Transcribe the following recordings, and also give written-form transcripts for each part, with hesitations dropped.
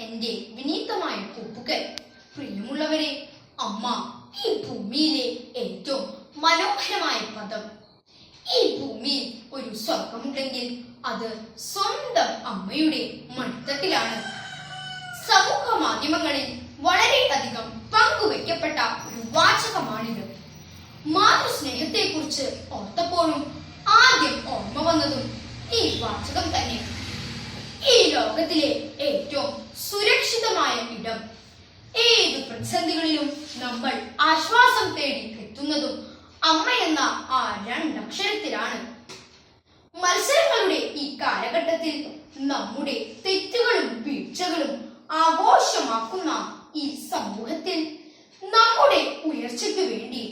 എന്റെ വിനീതമായ കൂപ്പുകൈ. പ്രിയമുള്ളവരെ, അമ്മ ഈ ഭൂമിയിലെ ഏറ്റവും മനോഹരമായ പദം. ഈ ഭൂമിയിൽ ഒരു സ്വർഗമുണ്ടെങ്കിൽ അത് സ്വന്തം അമ്മയുടെ മടിത്തട്ടിലാണ്. സമൂഹ മാധ്യമങ്ങളിൽ വളരെയധികം പങ്കുവയ്ക്കപ്പെട്ട ഒരു വാചകമാണിത്. മാതൃസ്നേഹത്തെ കുറിച്ച് ഓർത്തപ്പോഴും ആദ്യം ഓർമ്മ വന്നതും ഈ വാചകം തന്നെ. ഈ ലോകത്തിലെ ഏറ്റവും സുരക്ഷിതമായ ഇടം, ഏത് പ്രതിസന്ധികളിലും നമ്മൾ ആശ്വാസം തേടി എത്തുന്നതും അമ്മ എന്ന ആ രണ്ടക്ഷരത്തിലാണ്. മത്സരങ്ങളുടെ ഈ കാലഘട്ടത്തിൽ നമ്മുടെ തെറ്റുകളും വീഴ്ചകളും ആഘോഷമാക്കുന്ന ഈ സമൂഹത്തിൽ നമ്മുടെ ഉയർച്ചയ്ക്ക് വേണ്ടി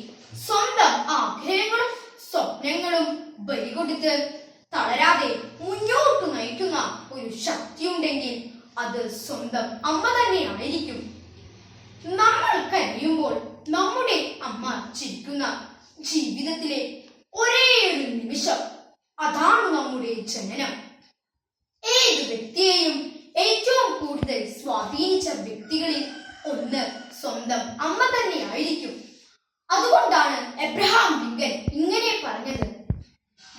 സ്വന്തം ആഗ്രഹങ്ങളും സ്വപ്നങ്ങളും ബലികൊടുത്ത് തളരാതെ മുന്നോട്ട് നയിക്കുന്ന ഒരു ശക്തിയുണ്ടെങ്കിൽ അത് സ്വന്തം അമ്മ തന്നെയായിരിക്കും. നമ്മൾ കരയുമ്പോൾ നമ്മുടെ അമ്മ ചിരിക്കുന്ന ജീവിതത്തിലെ ഒരേ ഒരു നിമിഷം, അതാണ് നമ്മുടെ ജനനം. ഏത് വ്യക്തിയെയും ഏറ്റവും കൂടുതൽ സ്വാധീനിച്ച വ്യക്തികളിൽ ഒന്ന് സ്വന്തം അമ്മ തന്നെയായിരിക്കും. അതുകൊണ്ടാണ് എബ്രഹാം ലിങ്കൻ ഇങ്ങനെ പറഞ്ഞത്: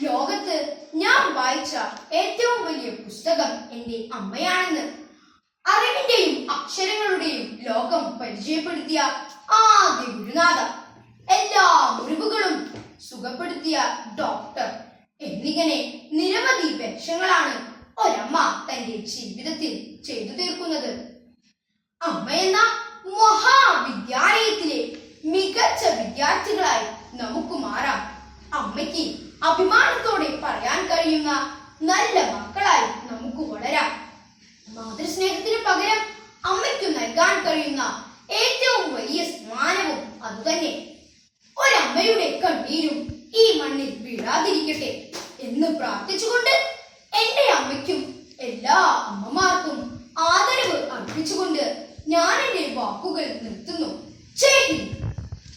ലോകത്ത് ഞാൻ വായിച്ച ഏറ്റവും വലിയ പുസ്തകം എന്റെ അമ്മയാണെന്ന്. അറിവിന്റെയും അക്ഷരങ്ങളുടെയും ലോകം പരിചയപ്പെടുത്തിയ ആദ്യ ഗുരുനാഥ, എല്ലാ മുറിവുകളും സുഖപ്പെടുത്തിയ ഡോക്ടർ എന്നിങ്ങനെ നിരവധി വേഷങ്ങളാണ് ഒരമ്മ തന്റെ ജീവിതത്തിൽ ചെയ്തു തീർക്കുന്നത്. അമ്മ എന്ന മഹാവിദ്യാലയത്തിലെ മികച്ച വിദ്യാർത്ഥികളായി നമുക്ക് മാറാം. അമ്മയ്ക്ക് അഭിമാനത്തോടെ പറയാൻ കഴിയുന്ന നല്ല മക്കളായി നമുക്ക് വളരാം. മാതൃസ്നേഹത്തിന് പകരം അമ്മയ്ക്ക് നൽകാൻ കഴിയുന്ന ഏറ്റവും വലിയ സമ്മാനവും അതുതന്നെ. ഒരമ്മയുടെ കണ്ണീരും ഈ മണ്ണിൽ വീഴാതിരിക്കട്ടെ എന്ന് പ്രാർത്ഥിച്ചുകൊണ്ട് എന്റെ അമ്മയ്ക്കും എല്ലാ അമ്മമാർക്കും ആദരവ് അർപ്പിച്ചുകൊണ്ട് ഞാൻ എന്റെ വാക്കുകൾ